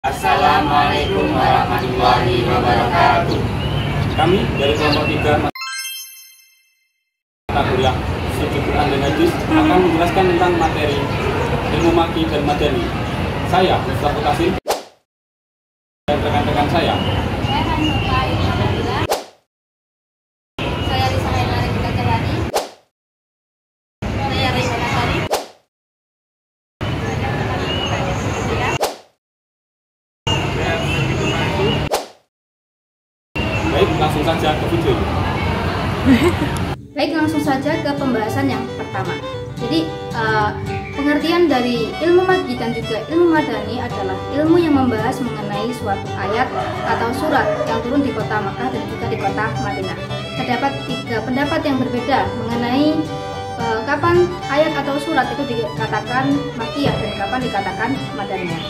Assalamualaikum warahmatullahi wabarakatuh. Kami dari kelompok 3 mata kuliah Studi Quran dan Hadis akan menjelaskan tentang materi ilmu maki dan madani. Saya Mustafa Qasim dan rekan-rekan saya. Saya Risa Hailari Jalani. Saya Risa Hailari. Baik, langsung saja ke video. Baik, langsung saja ke pembahasan yang pertama. Jadi pengertian dari ilmu maki dan juga ilmu madani adalah ilmu yang membahas mengenai suatu ayat atau surat yang turun di kota Makkah dan juga di kota Madinah. Terdapat 3 pendapat yang berbeda mengenai kapan ayat atau surat itu dikatakan makiyah dan kapan dikatakan madaniyah.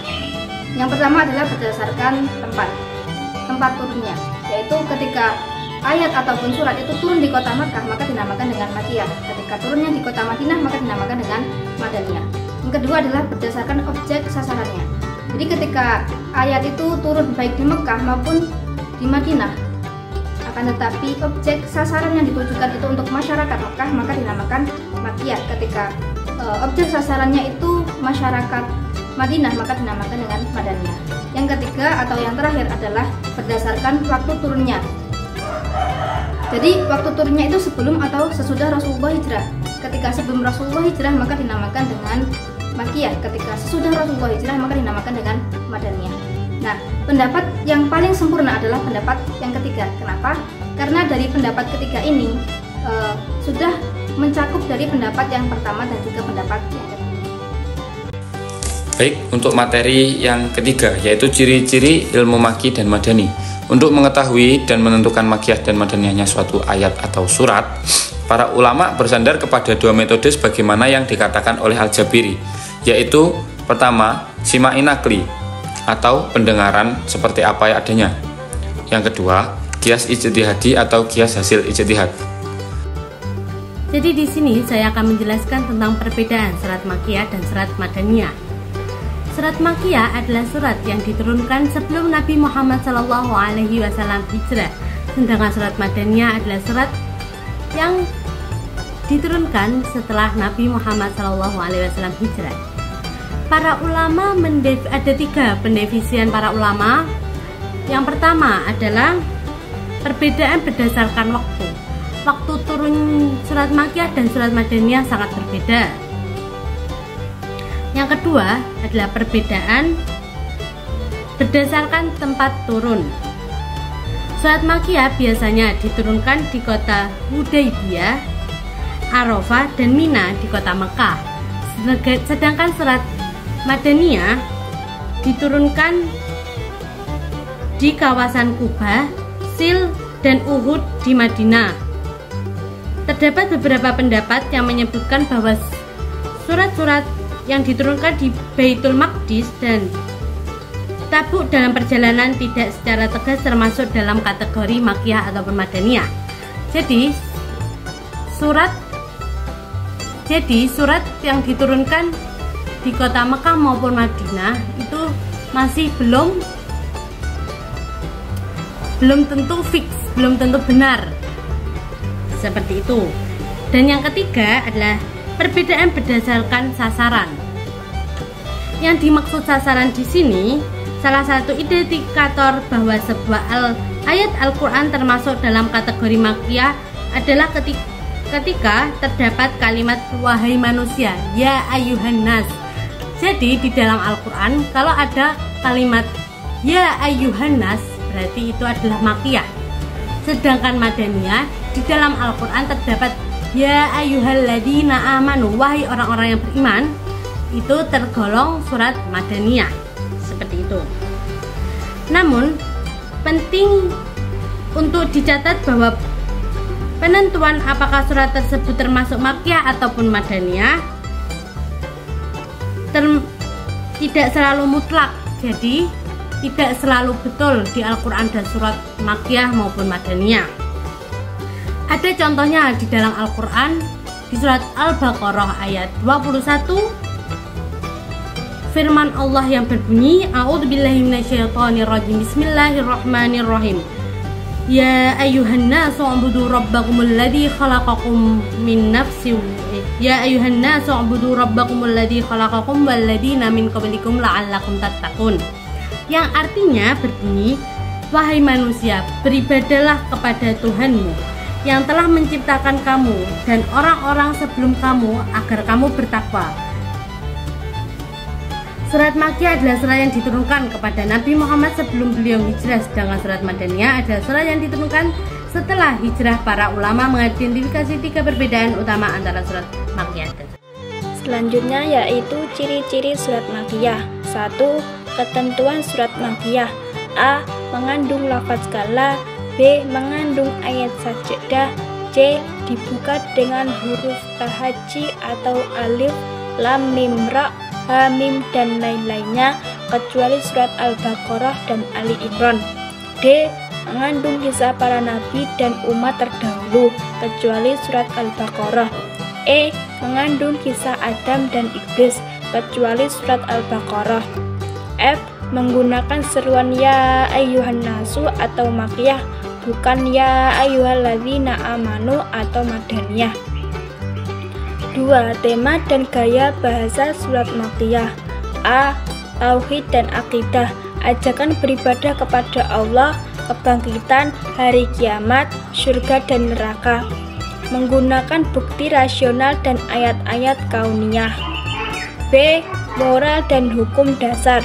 Yang pertama adalah berdasarkan tempat turunnya, yaitu ketika ayat ataupun surat itu turun di kota Makkah maka dinamakan dengan makiyah. Ketika turunnya di kota Madinah maka dinamakan dengan madaniyah. Yang kedua adalah berdasarkan objek sasarannya. Jadi ketika ayat itu turun baik di Makkah maupun di Madinah, akan tetapi objek sasaran yang ditujukan itu untuk masyarakat Makkah maka dinamakan makiyah. Ketika objek sasarannya itu masyarakat Madinah maka dinamakan dengan madaniyah. Yang ketiga atau yang terakhir adalah berdasarkan waktu turunnya. Jadi waktu turunnya itu sebelum atau sesudah Rasulullah hijrah. Ketika sebelum Rasulullah hijrah maka dinamakan dengan makiyah. Ketika sesudah Rasulullah hijrah maka dinamakan dengan madaniyah. Nah, pendapat yang paling sempurna adalah pendapat yang ketiga. Kenapa? Karena dari pendapat ketiga ini sudah mencakup dari pendapat yang pertama dan juga pendapat yang kedua. Baik, untuk materi yang ketiga yaitu ciri-ciri ilmu maki dan madani. Untuk mengetahui dan menentukan makiyah dan madaniyahnya suatu ayat atau surat, para ulama bersandar kepada 2 metode sebagaimana yang dikatakan oleh Al-Jabiri, yaitu pertama, sima'i nakli atau pendengaran seperti apa adanya. Yang kedua, qiyas ijtihadi atau qiyas hasil ijtihad. Jadi di sini saya akan menjelaskan tentang perbedaan surat makiyah dan surat madaniyah. Surat makiyah adalah surat yang diturunkan sebelum Nabi Muhammad SAW hijrah, sedangkan surat madaniyah adalah surat yang diturunkan setelah Nabi Muhammad SAW hijrah. Para ulama ada 3 pendefinisian para ulama. Yang pertama adalah perbedaan berdasarkan waktu. Waktu turun surat makiyah dan surat madaniyah sangat berbeda. Yang kedua adalah perbedaan berdasarkan tempat turun. Surat makiyah biasanya diturunkan di kota Hudaybiyah, Arafah, dan Mina di kota Mekah. Sedangkan surat madaniyah diturunkan di kawasan Kubah, Sil, dan Uhud di Madinah. Terdapat beberapa pendapat yang menyebutkan bahwa surat-surat yang diturunkan di Baitul Maqdis dan Tabuk dalam perjalanan tidak secara tegas termasuk dalam kategori makiyah ataupun madaniyah. Jadi surat yang diturunkan di kota Mekah maupun Madinah itu masih belum tentu fix, belum tentu benar. Seperti itu. Dan yang ketiga adalah perbedaan berdasarkan sasaran. Yang dimaksud sasaran di sini, salah satu indikator bahwa sebuah ayat Al-Quran termasuk dalam kategori makiyah adalah ketika terdapat kalimat wahai manusia, ya ayyuhan nas. Jadi di dalam Al-Quran kalau ada kalimat ya ayyuhan nas berarti itu adalah makiyah. Sedangkan madaniyah di dalam Al-Quran terdapat ya ayyuhalladzina amanu, wahai orang-orang yang beriman, itu tergolong surat madaniyah. Seperti itu. Namun penting untuk dicatat bahwa penentuan apakah surat tersebut termasuk makiyah ataupun madaniyah tidak selalu mutlak. Jadi tidak selalu betul di Al-Quran dan surat makiyah maupun madaniyah. Ada contohnya di dalam Al-Quran di surat Al-Baqarah ayat 21 firman Allah yang berbunyi, A'udzubillahi minasyaitonirrajim. Bismillahirrahmanirrahim. Ya ayuhan nasu ubudu rabbakumul ladzi khalaqakum min nafsin wal ladzina min qablikum la'allakum tattaqun. Yang artinya berbunyi, wahai manusia, beribadahlah kepada Tuhanmu yang telah menciptakan kamu dan orang-orang sebelum kamu agar kamu bertakwa. Surat Makkiyah adalah surat yang diturunkan kepada Nabi Muhammad sebelum beliau hijrah, sedangkan surat Madaniyah adalah surat yang diturunkan setelah hijrah. Para ulama mengidentifikasi 3 perbedaan utama antara surat Makkiyah dan selanjutnya yaitu ciri-ciri surat Makkiyah. 1. Ketentuan surat Makkiyah. A. Mengandung lafaz kala. B. Mengandung ayat sajdah. C. Dibuka dengan huruf tahaji atau alif, lam, mim, ra, ha, mim, dan lain-lainnya kecuali surat Al-Baqarah dan Ali Imran. D. Mengandung kisah para nabi dan umat terdahulu kecuali surat Al-Baqarah. E. Mengandung kisah Adam dan Iblis kecuali surat Al-Baqarah. F. Menggunakan seruan ya ayyuhan nasu atau Makkiyah, bukan ya ayyuhalladzina amanu atau Madaniyah. 2. Tema dan gaya bahasa surat Makkiyah. A. Tauhid dan akidah, ajakan beribadah kepada Allah, kebangkitan, hari kiamat, surga dan neraka. Menggunakan bukti rasional dan ayat-ayat kauniyah. B. Moral dan hukum dasar,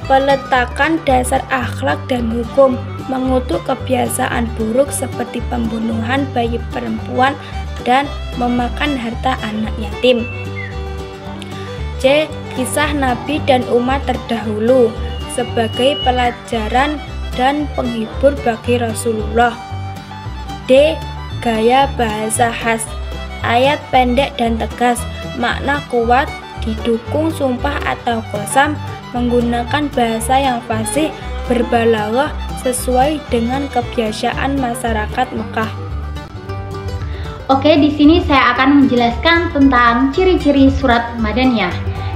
peletakan dasar akhlak dan hukum, mengutuk kebiasaan buruk seperti pembunuhan bayi perempuan dan memakan harta anak yatim. C. Kisah Nabi dan umat terdahulu sebagai pelajaran dan penghibur bagi Rasulullah. D. Gaya bahasa khas, ayat pendek dan tegas, makna kuat, didukung sumpah atau qasam, menggunakan bahasa yang fasih, berbalaghah sesuai dengan kebiasaan masyarakat Mekah. Oke, di sini saya akan menjelaskan tentang ciri-ciri surat Madaniyah.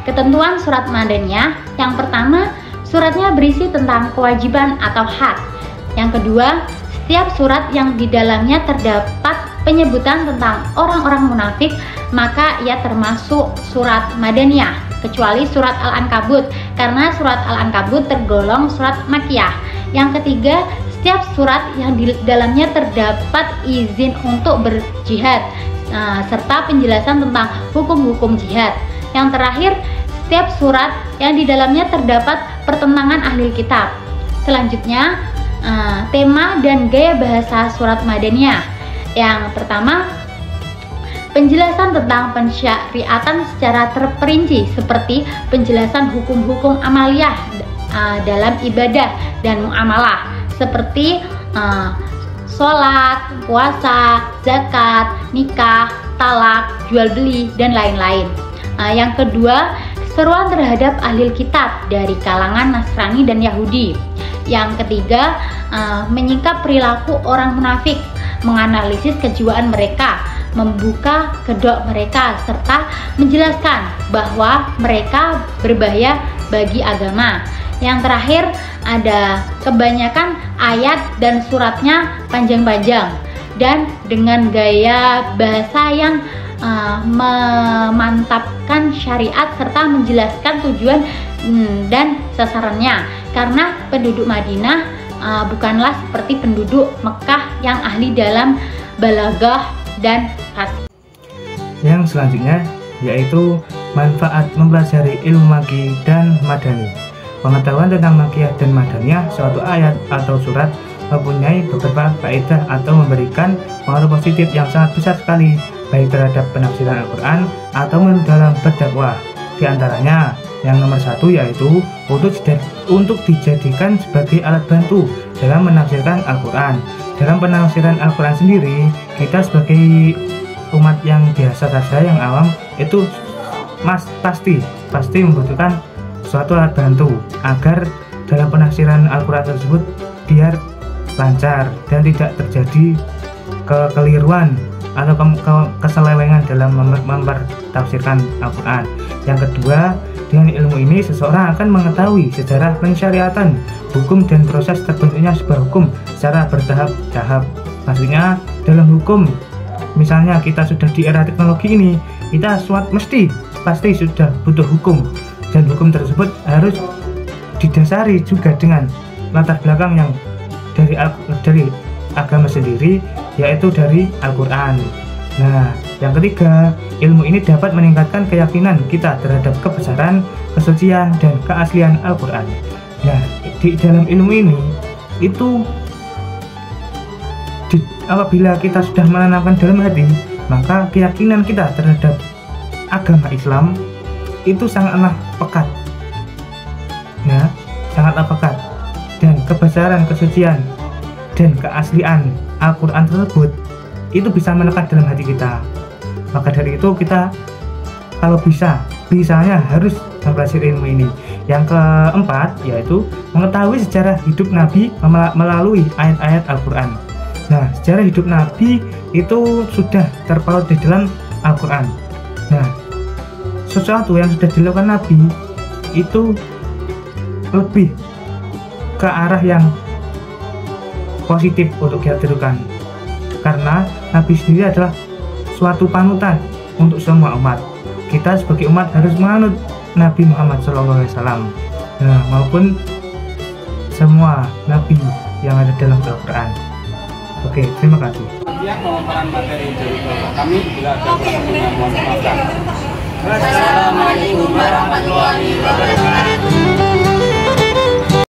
Ketentuan surat Madaniyah, yang pertama, suratnya berisi tentang kewajiban atau hak. Yang kedua, setiap surat yang di dalamnya terdapat penyebutan tentang orang-orang munafik, maka ia termasuk surat Madaniyah, kecuali surat Al-Ankabut, karena surat Al-Ankabut tergolong surat Makkiyah. Yang ketiga, setiap surat yang di dalamnya terdapat izin untuk berjihad, serta penjelasan tentang hukum-hukum jihad. Yang terakhir, setiap surat yang di dalamnya terdapat pertentangan ahli kitab. Selanjutnya, tema dan gaya bahasa surat Madaniyah. Yang pertama, penjelasan tentang pensyariatan secara terperinci, seperti penjelasan hukum-hukum amaliyah dalam ibadah dan muamalah, seperti sholat, puasa, zakat, nikah, talak, jual beli, dan lain-lain. Yang kedua, seruan terhadap ahli kitab dari kalangan Nasrani dan Yahudi. Yang ketiga, menyingkap perilaku orang munafik, menganalisis kejiwaan mereka, membuka kedok mereka, serta menjelaskan bahwa mereka berbahaya bagi agama. Yang terakhir, ada kebanyakan ayat dan suratnya panjang-panjang dan dengan gaya bahasa yang memantapkan syariat serta menjelaskan tujuan dan sasarannya, karena penduduk Madinah bukanlah seperti penduduk Mekah yang ahli dalam balaghah dan fasih. Yang selanjutnya yaitu manfaat mempelajari ilmu Makki dan Madani. Pengetahuan tentang Makkiyah dan Madaniyah suatu ayat atau surat mempunyai beberapa faedah atau memberikan pengaruh positif yang sangat besar sekali, baik terhadap penafsiran Al-Quran atau dalam berdakwah. Di antaranya, yang nomor 1 yaitu untuk dijadikan sebagai alat bantu dalam menafsirkan Al-Quran. Dalam penafsiran Al-Quran sendiri, kita sebagai umat yang biasa saja, yang awam, itu pasti membutuhkan suatu alat bantu agar dalam penafsiran Al-Quran tersebut biar lancar dan tidak terjadi kekeliruan atau keselewengan dalam mempertafsirkan Al-Quran. Yang kedua, Dengan ilmu ini, seseorang akan mengetahui sejarah pensyariatan, hukum dan proses terbentuknya sebuah hukum secara bertahap-tahap. Maksudnya dalam hukum, misalnya kita sudah di era teknologi ini, kita pasti sudah butuh hukum, dan hukum tersebut harus didasari juga dengan latar belakang yang dari agama sendiri, yaitu dari Al-Quran. Nah, yang ketiga, ilmu ini dapat meningkatkan keyakinan kita terhadap kebesaran, kesucian, dan keaslian Al-Quran. Nah, di dalam ilmu ini, apabila kita sudah menanamkan dalam hati, maka keyakinan kita terhadap agama Islam itu sangatlah pekat. Nah, sangatlah pekat. Dan kebesaran, kesucian, dan keaslian Al-Quran tersebut itu bisa melekat dalam hati kita. Maka dari itu kita kalau bisanya harus mempelajari ilmu ini. Yang keempat yaitu mengetahui sejarah hidup Nabi melalui ayat-ayat Al-Quran. Nah, sejarah hidup Nabi itu sudah terpaut di dalam Al-Quran. Nah, sesuatu yang sudah dilakukan Nabi itu lebih ke arah yang positif untuk kita tirukan, karena Nabi sendiri adalah suatu panutan untuk semua umat. Kita sebagai umat harus menganut Nabi Muhammad SAW, nah, maupun semua Nabi yang ada dalam Al-Quran. Oke, terima kasih. Sekian pemaparan materi dari Bapak kami. Bila ada kurang-lebihnya mohon maaf. Wassalamualaikum warahmatullahi wabarakatuh.